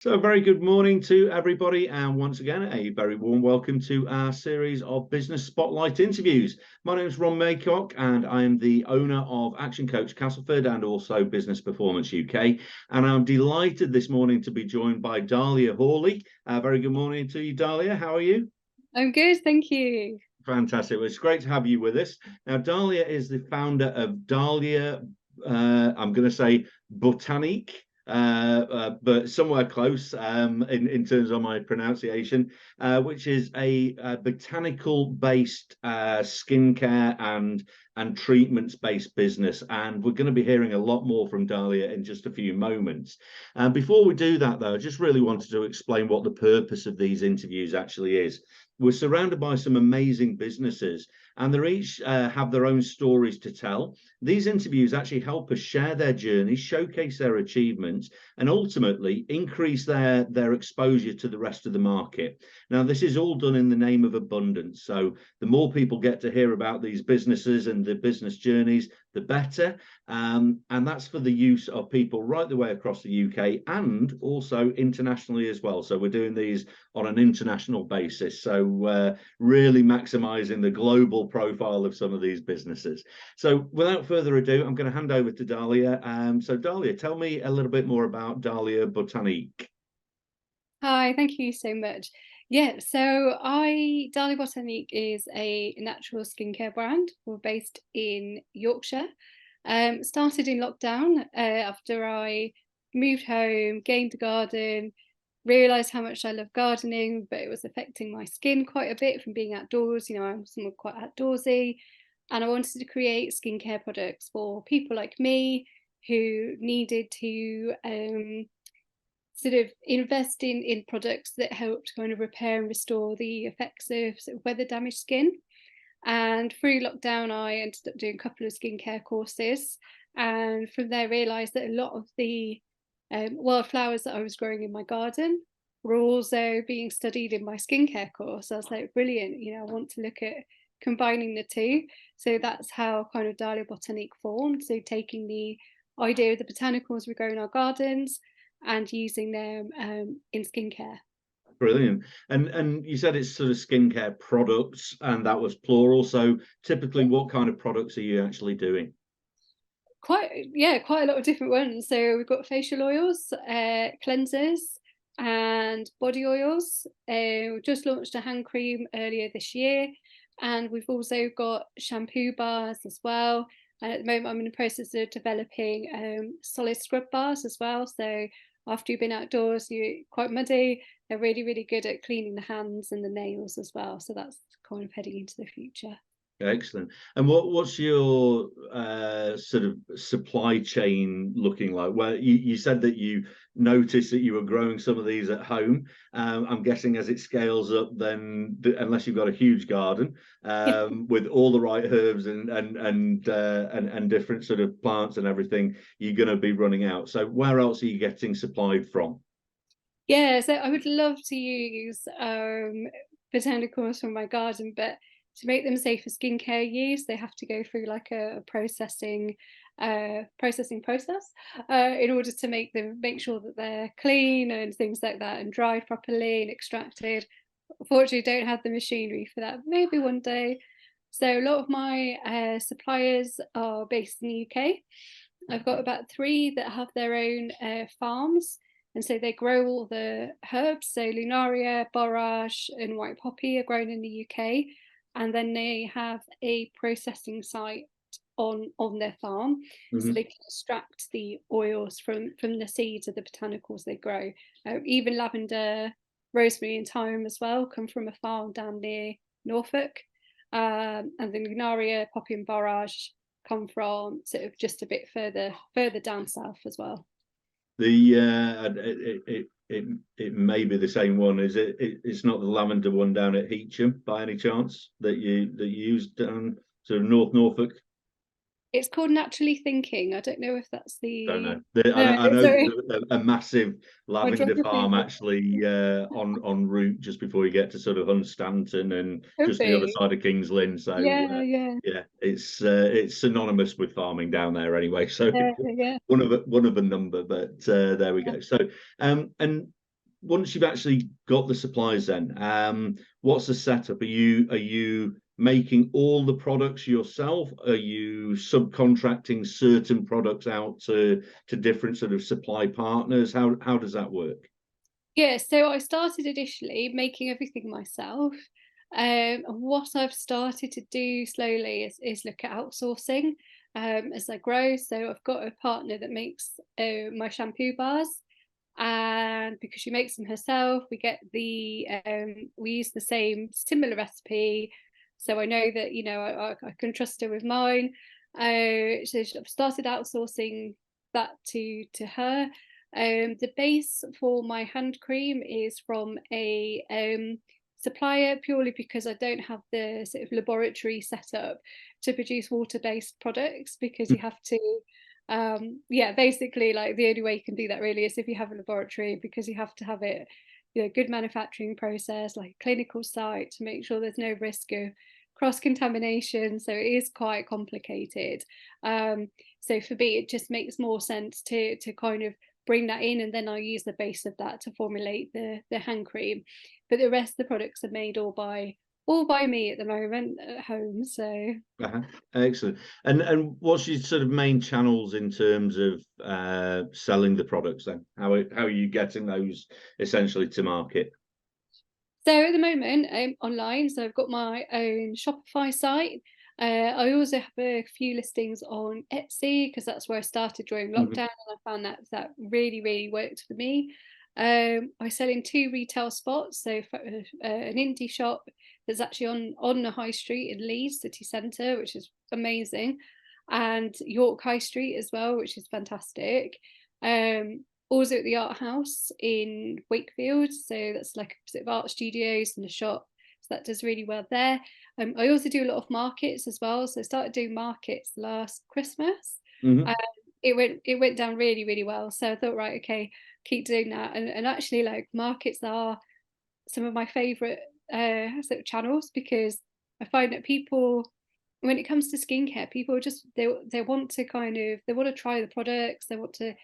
So, a very good morning to everybody, and once again, a very warm welcome to our series of Business Spotlight interviews. My name is Ron Maycock, and I am the owner of Action Coach Castleford and also Business Performance UK. And I'm delighted this morning to be joined by Dalia Hawley. Very good morning to you, Dalia. How are you? I'm good, thank you. Fantastic. Well, it's great to have you with us. Now, Dalia is the founder of Dalia, I'm going to say Botanique, but somewhere close in terms of my pronunciation, which is a botanical-based skincare and treatments-based business. And we're going to be hearing a lot more from Dalia in just a few moments. Before we do that, though, I just really wanted to explain what the purpose of these interviews actually is. We're surrounded by some amazing businesses, and they each have their own stories to tell. These interviews actually help us share their journeys, showcase their achievements, and ultimately increase their exposure to the rest of the market. Now, this is all done in the name of abundance. So the more people get to hear about these businesses and the business journeys, the better. And that's for the use of people right the way across the UK and also internationally as well. So we're doing these on an international basis. So really maximizing the global profile of some of these businesses. So without further ado, I'm going to hand over to Dalia. So Dalia, tell me a little bit more about Dalia Botanique. Hi, thank you so much. Dalia Botanique is a natural skincare brand. We're based in Yorkshire. Started in lockdown after I moved home, gained a garden, realised how much I love gardening, but it was affecting my skin quite a bit from being outdoors. You know, I'm someone quite outdoorsy, and I wanted to create skincare products for people like me who needed to sort of invest in products that helped kind of repair and restore the effects of sort of weather damaged skin. And through lockdown, I ended up doing a couple of skincare courses, and from there realised that a lot of the wildflowers that I was growing in my garden were also being studied in my skincare course. I was like, brilliant, you know, I want to look at combining the two. So that's how kind of Dalia Botanique formed. So taking the idea of the botanicals we grow in our gardens and using them in skincare. Brilliant. And you said it's sort of skincare products, and that was plural. So typically, what kind of products are you actually doing? Quite a lot of different ones. So we've got facial oils, cleansers, and body oils. We just launched a hand cream earlier this year, and we've also got shampoo bars as well. And at the moment, I'm in the process of developing solid scrub bars as well. So after you've been outdoors, you're quite muddy. They're really, really good at cleaning the hands and the nails as well. So that's kind of heading into the future. Excellent. And what's your sort of supply chain looking like? Well, you said that you noticed that you were growing some of these at home. I'm guessing as it scales up, then unless you've got a huge garden with all the right herbs and different sort of plants and everything, you're going to be running out. So where else are you getting supplied from? Yeah, so I would love to use botanicals from my garden, but to make them safe for skincare use, they have to go through like a processing process in order to make sure that they're clean and things like that and dried properly and extracted. Unfortunately, don't have the machinery for that. Maybe one day. So a lot of my suppliers are based in the UK. I've got about three that have their own farms, and so they grow all the herbs. So lunaria, borage, and white poppy are grown in the UK, and then they have a processing site on their farm, so Mhm. they can extract the oils from the seeds of the botanicals they grow. Even lavender, rosemary, and thyme as well come from a farm down near Norfolk, and the lunaria, poppy, and borage come from sort of just a bit further down south as well. The it may be the same one. Is it? It's not the lavender one down at Heacham by any chance that you used down sort of North Norfolk? It's called Naturally Thinking. I don't know if that's Don't know. the I no, I know sorry, there's a massive my lavender geography is farm not actually on route just before you get to sort of Hunstanton and could just the other be. side of Kings Lynn. So Yeah, yeah, yeah, it's synonymous with farming down there anyway. So yeah, yeah. one of a number, but there we go. So and once you've actually got the supplies, then what's the setup? Are you making all the products yourself? Are you subcontracting certain products out to different sort of supply partners? How does that work? Yeah, so I started initially making everything myself. And what I've started to do slowly is look at outsourcing as I grow. So I've got a partner that makes my shampoo bars, and because she makes them herself, we use the same similar recipe, so I know that I can trust her with mine. So I've started outsourcing that to her. The base for my hand cream is from a supplier, purely because I don't have the sort of laboratory set up to produce water-based products, because you have to yeah, basically, like, the only way you can do that really is if you have a laboratory, because you have to have it, good manufacturing process, like a clinical site, to make sure there's no risk of cross-contamination. So it is quite complicated. So for me, it just makes more sense to kind of bring that in, and then I use the base of that to formulate the hand cream. But the rest of the products are made all by me at the moment at home. So Uh-huh. Excellent. And what's your sort of main channels in terms of selling the products then? How are you getting those essentially to market? So at the moment, online, so I've got my own Shopify site. I also have a few listings on Etsy, because that's where I started during Mhm. lockdown, and I found that really, really worked for me. I sell in two retail spots, so for, an indie shop that's actually on the high street in Leeds city centre, which is amazing, and York High Street as well, which is fantastic. Also at the art house in Wakefield, so that's like a sort of art studios and a shop, so that does really well there. I also do a lot of markets as well, so I started doing markets last Christmas. um, Mhm. it went down really, really well, so I thought, right, okay, keep doing that. And actually, like, markets are some of my favorite sort of channels, because I find that people, when it comes to skincare, people just they want to they want to try the products, they want to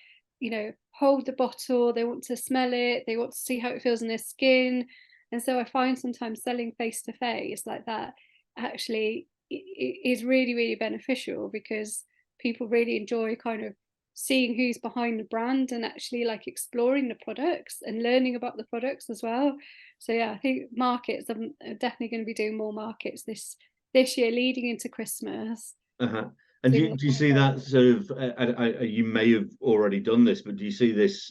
hold the bottle, they want to smell it, they want to see how it feels in their skin. And so I find sometimes selling face to face like that actually is really, really beneficial, because people really enjoy kind of seeing who's behind the brand, and actually like exploring the products and learning about the products as well. So yeah, I think markets, I'm definitely going to be doing more markets this year leading into Christmas. Uh-huh. And do Seeing you, do you see that sort of, you may have already done this, but do you see this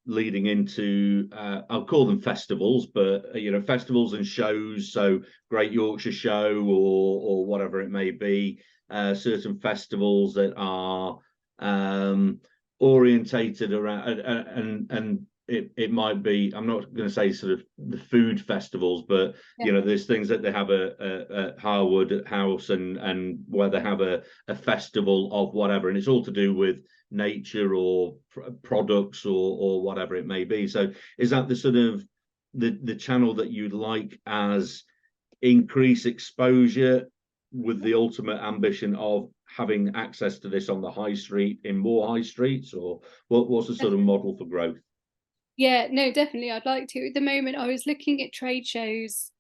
leading into, I'll call them festivals, but festivals and shows, so Great Yorkshire Show or whatever it may be, certain festivals that are orientated around, and it might be, I'm not going to say sort of the food festivals, but yeah, there's things that they have at Harwood House, and where they have a festival of whatever, and it's all to do with nature or products or whatever it may be. So is that the sort of the channel that you'd like, as increase exposure with the ultimate ambition of having access to this on the high street, in more high streets, or what's the sort of model for growth? yeah, no, definitely, I'd like to. At the moment, I was looking at trade shows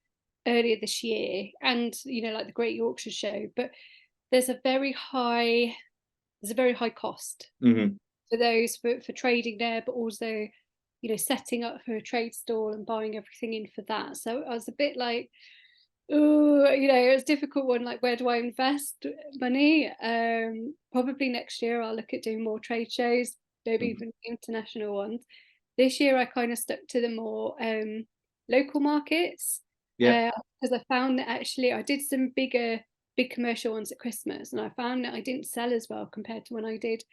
earlier this year, and like the Great Yorkshire Show, but there's a very high cost Hmm. for those for trading there, but also setting up for a trade stall and buying everything in for that. So I was a bit like, oh, it's a difficult one, like, where do I invest money? Probably next year I'll look at doing more trade shows, maybe even international ones. This year I kind of stuck to the more local markets, Yeah. because I found that actually I did some big commercial ones at Christmas, and I found that I didn't sell as well compared to when I did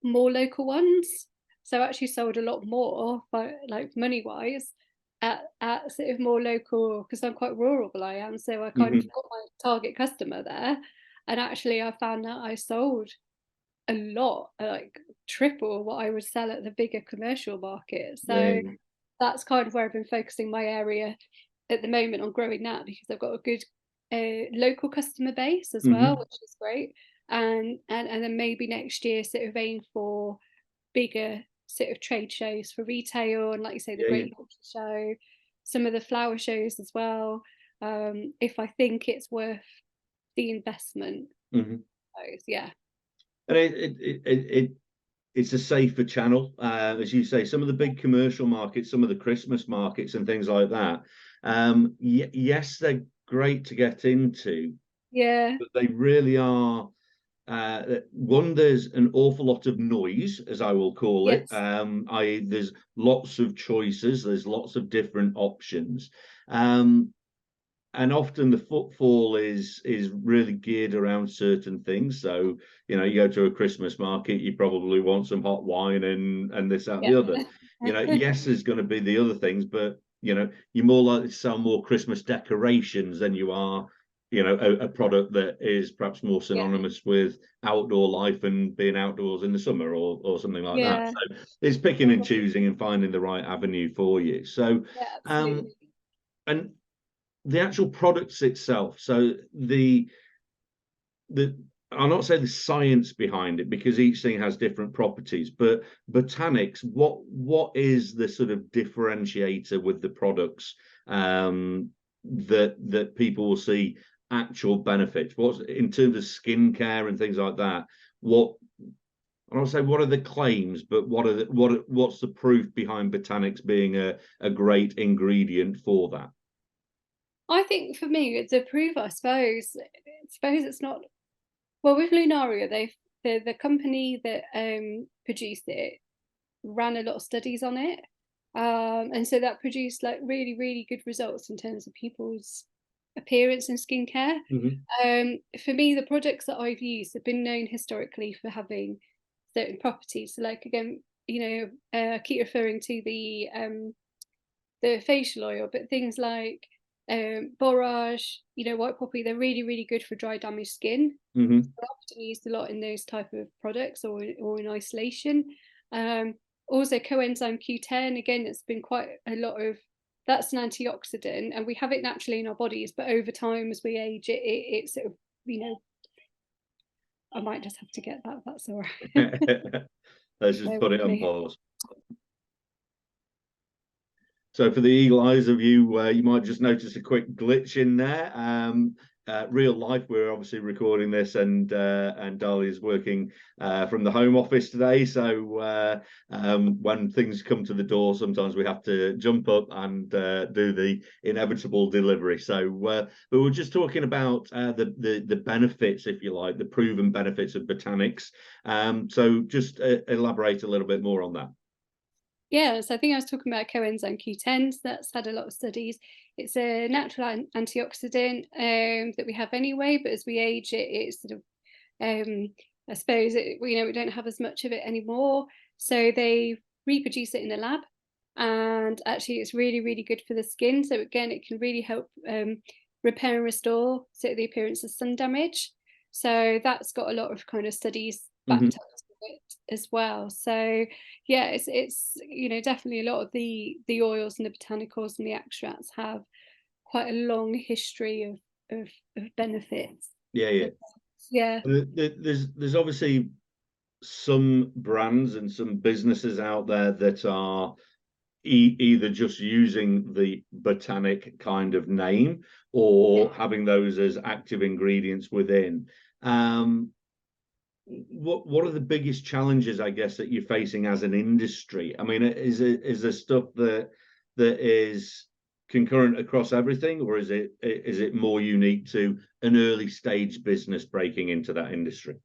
more local ones. So I actually sold a lot more, but like money wise, at sort of more local, because I'm quite rural, I am. So I kind of Hmm. got my target customer there. And actually I found that I sold a lot, like triple what I would sell at the bigger commercial market. So Yeah. that's kind of where I've been focusing my area at the moment, on growing that, because I've got a good local customer base as well, Hmm. which is great. And then maybe next year sort of aim for bigger sort of trade shows for retail, and like you say, the Yeah, yeah. Great Yorkshire Show, some of the flower shows as well. If I think it's worth the investment. Mhm. So, yeah. And it's a safer channel, as you say. Some of the big commercial markets, some of the Christmas markets, and things like that. Yes, they're great to get into, Yeah. but they really are. One, there's an awful lot of noise, as I will call it. Yes. I There's lots of choices. There's lots of different options. Um, and often the footfall is really geared around certain things. So, you go to a Christmas market, you probably want some hot wine and this, that, and Yeah. the other. Yes, there's going to be the other things, but you're more likely to sell more Christmas decorations than you are, a product that is perhaps more Yeah. synonymous with outdoor life and being outdoors in the summer or something like that. Yeah. So it's picking and choosing and finding the right avenue for you. So, Yeah, um, absolutely. and the actual products itself. So the I'll not say the science behind it, because each thing has different properties, but botanics, what is the sort of differentiator with the products, that people will see actual benefits? What's in terms of skincare and things like that? What I don't say what are the claims, but what's the proof behind botanics being a great ingredient for that? I think for me, it's a proof, I suppose it's not, well, with Lunaria, the company that produced it ran a lot of studies on it. And so that produced like really, really good results in terms of people's appearance and skincare. Mhm. For me, the products that I've used have been known historically for having certain properties. So, like again, I keep referring to the facial oil, but things like borage, white poppy, they're really, really good for dry, damaged skin. Mhm. They're often used a lot in those type of products, or in isolation. Um, Also, coenzyme Q10, again, it's been quite a lot of, that's an antioxidant, and we have it naturally in our bodies, but over time, as we age, it sort of, you know, I might just have to get that. That's all right. Let's just Bear put with it on me. pause. So for the eagle eyes of you, you might just notice a quick glitch in there. Real life, we're obviously recording this, and Dalia is working from the home office today. So when things come to the door, sometimes we have to jump up and do the inevitable delivery. So, but we're just talking about the benefits, if you like, the proven benefits of botanics. So just elaborate a little bit more on that. Yeah, so I think I was talking about coenzyme Q10. So that's had a lot of studies. It's a natural antioxidant that we have anyway, but as we age, it's sort of, I suppose, we don't have as much of it anymore. So they reproduce it in the lab, and actually, it's really, really good for the skin. So again, it can really help repair and restore sort of the appearance of sun damage. So that's got a lot of kind of studies Mhm. backed up to it as well. So yeah, it's definitely a lot of the oils and the botanicals and the extracts have quite a long history of benefits. Yeah, yeah. Yeah. There's obviously some brands and some businesses out there that are either just using the botanic kind of name or having those as active ingredients within. Um, what are the biggest challenges, I guess, that you're facing as an industry? I mean, is there stuff that is concurrent across everything, or is it more unique to an early stage business breaking into that industry?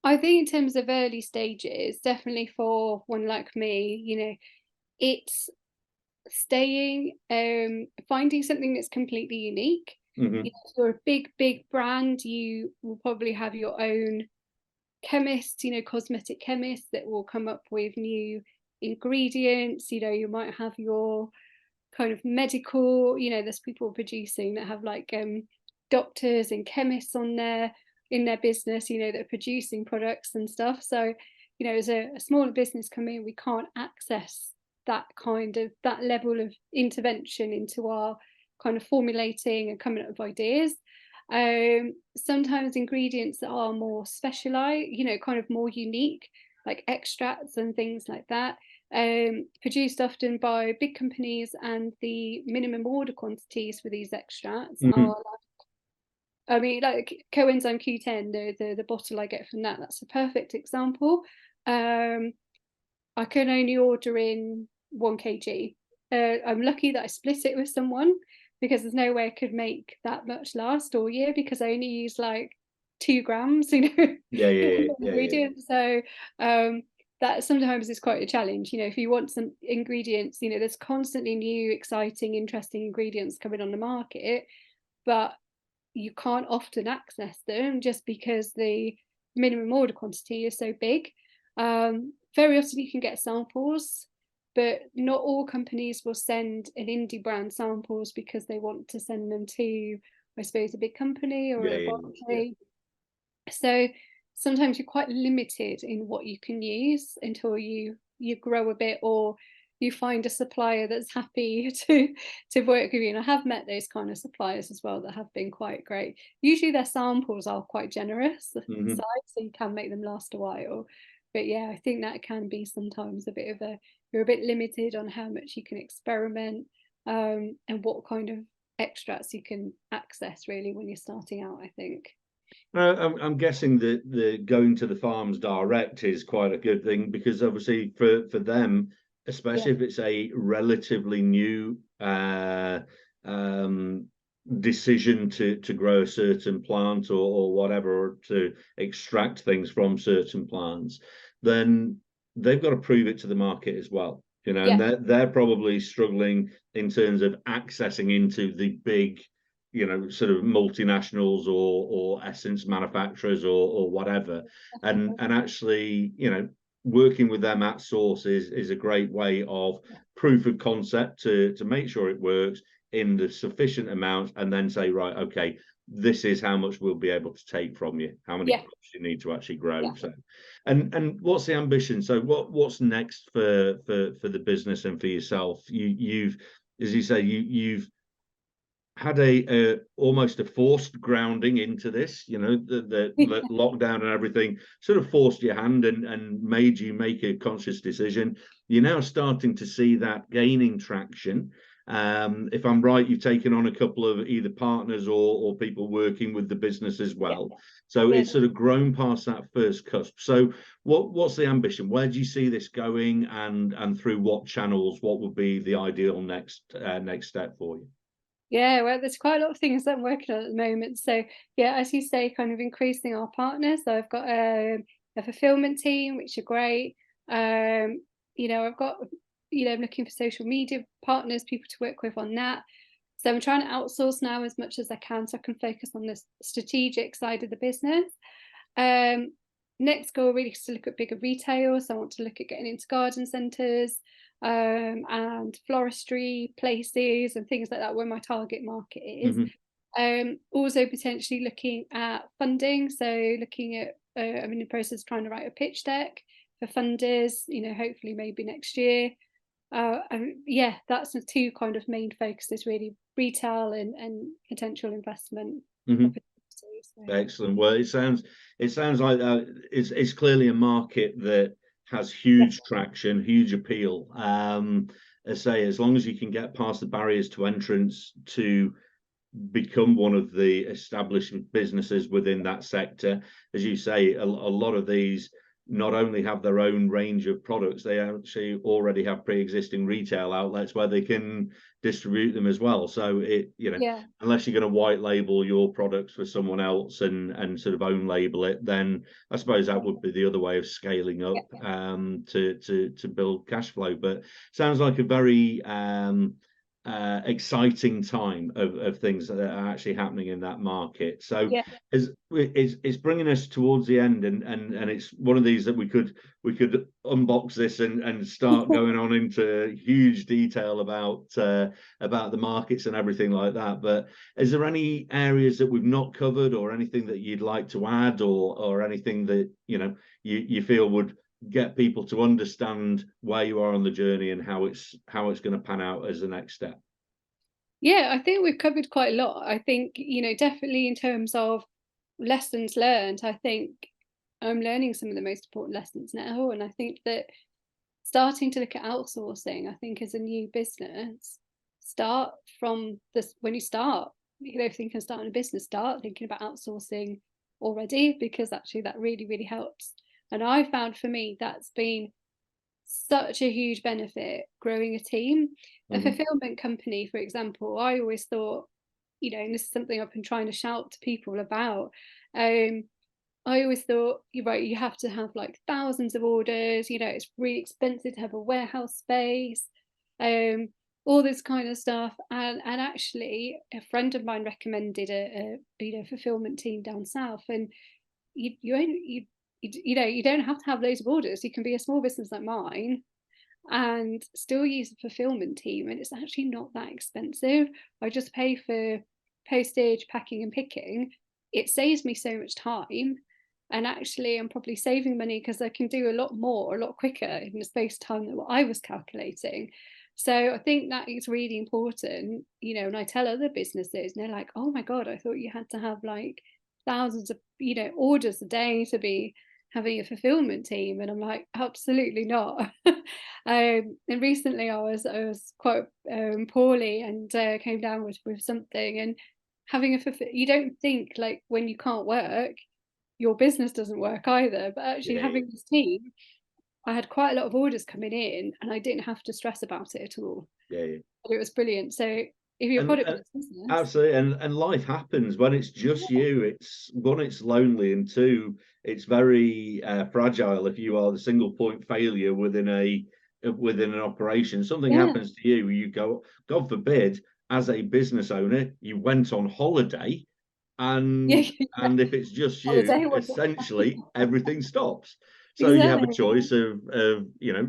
I think in terms of early stages, definitely for one like me, it's staying, finding something that's completely unique. Hmm. If you're a big, big brand, you will probably have your own chemists, cosmetic chemists that will come up with new ingredients. You might have your kind of medical, there's people producing that have like doctors and chemists on there in their business, that are producing products and stuff. So, as a smaller business coming in, we can't access that level of intervention into our kind of formulating and coming up with ideas. Sometimes ingredients that are more specialized, kind of more unique, like extracts and things like that, produced often by big companies, and the minimum order quantities for these extracts Mhm. are, I mean, like coenzyme Q10, the bottle I get from that, that's a perfect example. Um, I can only order in 1 kg. I'm lucky that I split it with someone, because there's no way I could make that much last all year, because I only use like 2 grams, Yeah, yeah, yeah, yeah, ingredients. So that sometimes is quite a challenge. If you want some ingredients, there's constantly new, exciting, interesting ingredients coming on the market, but you can't often access them just because the minimum order quantity is so big. Very often you can get samples, but not all companies will send an indie brand samples because they want to send them to, I suppose, a big company or yeah, a yeah, yeah. laboratory. So sometimes you're quite limited in what you can use until you grow a bit, or you find a supplier that's happy to work with you. And I have met those kind of suppliers as well that have been quite great. Usually their samples are quite generous Mhm. size, so you can make them last a while. But yeah, I think that can be sometimes a bit of you're a bit limited on how much you can experiment, and what kind of extracts you can access really when you're starting out, I think. I'm guessing that the going to the farms direct is quite a good thing, because obviously for them, Yeah, especially if it's a relatively new um, decision to grow a certain plant, or whatever, or to extract things from certain plants, then they've got to prove it to the market as well. And yeah, they're probably struggling in terms of accessing into the big, sort of multinationals, or essence manufacturers, or whatever. and definitely. and actually, working with them at source is a great way of proof of concept, to make sure it works in the sufficient amount, and then say, right, okay, this is how much we'll be able to take from you, how many Yeah, crops you need to actually grow. yeah. So, and what's the ambition? So what's next for the business and for yourself? You've, as you say, you've had a almost a forced grounding into this. The lockdown and everything sort of forced your hand, and made you make a conscious decision. You're now starting to see that gaining traction. If I'm right, you've taken on a couple of either partners, or people working with the business as Yeah, well. So yeah, it's sort of grown past that first cusp. So what's the ambition? Where do you see this going, and through what channels? What would be the ideal next step for you? yeah. Well, there's quite a lot of things that I'm working on at the moment. So yeah, as you say, kind of increasing our partners. So I've got a fulfillment team, which are great. Um, I've got, I'm looking for social media partners, people to work with on that. So I'm trying to outsource now as much as I can, so I can focus on the strategic side of the business. Um, Next goal really is to look at bigger retail. So I want to look at getting into garden centres, and floristry places and things like that, where my target market is. Mhm. Also potentially looking at funding. So looking at, I'm in the process of trying to write a pitch deck for funders, hopefully maybe next year. And yeah, that's the two kind of main focuses really: retail and potential investment Mhm. opportunities. So Excellent. Well, it sounds like it's clearly a market that has yeah, huge traction, huge appeal. As I say, as long as you can get past the barriers to entrance to become one of the established businesses within that sector. As you say, a lot of these not only have their own range of products, they actually already have pre-existing retail outlets where they can distribute them as well. So yeah, unless you're going to white label your products for someone else, and sort of own label it, then I suppose that would be the other way of scaling up, yeah, to build cash flow. But sounds like a very exciting time of things that are actually happening in that market. So yeah, it's bringing us towards the end, and it's one of these that we could unbox this, and start going on into huge detail about the markets and everything like that. But is there any areas that we've not covered, or anything that you'd like to add, or anything that you feel would get people to understand where you are on the journey, and how it's going to pan out as the next step? yeah. I think we've covered quite a lot. I think, definitely in terms of lessons learned, I think I'm learning some of the most important lessons now. And I think that starting to look at outsourcing, I think as a new business, start from this when you start, thinking of starting a business, start thinking about outsourcing already, because actually that really, really helps. And I found for me that's been such a huge benefit growing a team. A fulfillment company, for example, I always thought, and this is something I've been trying to shout to people about. I always thought, you're right, you have to have like thousands of orders, it's really expensive to have a warehouse space, all this kind of stuff. And actually a friend of mine recommended a fulfillment team down south, and you don't have to have loads of orders. You can be a small business like mine and still use a fulfillment team, and it's actually not that expensive. I just pay for postage, packing and picking. It saves me so much time, and actually I'm probably saving money because I can do a lot more a lot quicker in the space of time than what I was calculating. So I think that is really important, and I tell other businesses and they're like, oh my god, I thought you had to have like thousands of orders a day to be having a fulfillment team. And I'm like, absolutely not. And recently I was quite poorly, and came down with something, and having you don't think like when you can't work your business doesn't work either, but actually having this team, I had quite a lot of orders coming in and I didn't have to stress about it at all. It was brilliant. So if you're a product business, absolutely, and life happens when it's just you. It's one, it's lonely, and two, it's very fragile. If you are the single point failure within an operation, something happens to you, you go, God forbid, as a business owner, you went on holiday, and if it's just you, essentially everything stops. So you have a choice of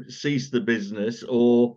cease the business or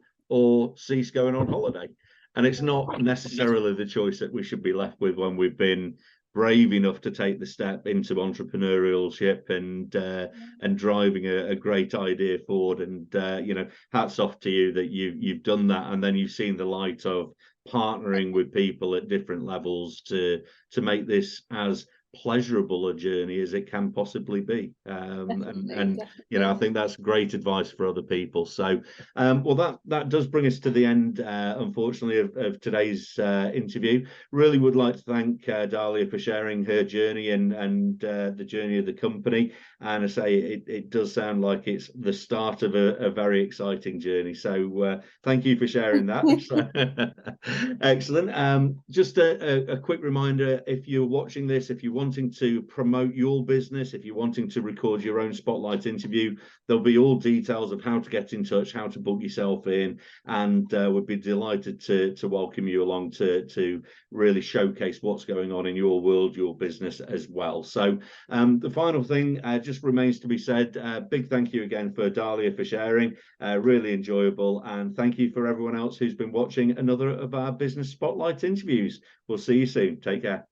cease going on holiday. And it's not necessarily the choice that we should be left with when we've been brave enough to take the step into entrepreneurship and driving a great idea forward. And hats off to you that you've done that, and then you've seen the light of partnering with people at different levels to make this as pleasurable a journey as it can possibly be. Definitely. I think that's great advice for other people. So well, that does bring us to the end, unfortunately, of today's interview. Really would like to thank Dalia for sharing her journey and the journey of the company. And I say it does sound like it's the start of a very exciting journey. So thank you for sharing that. Excellent. Just a quick reminder, if you're watching this, if you're wanting to promote your business, if you're wanting to record your own spotlight interview, there'll be all details of how to get in touch, how to book yourself in, and we'd be delighted to welcome you along to really showcase what's going on in your world, your business as well. So the final thing just remains to be said. Big thank you again for Dalia for sharing. Really enjoyable, and thank you for everyone else who's been watching another of our business spotlight interviews. We'll see you soon. Take care.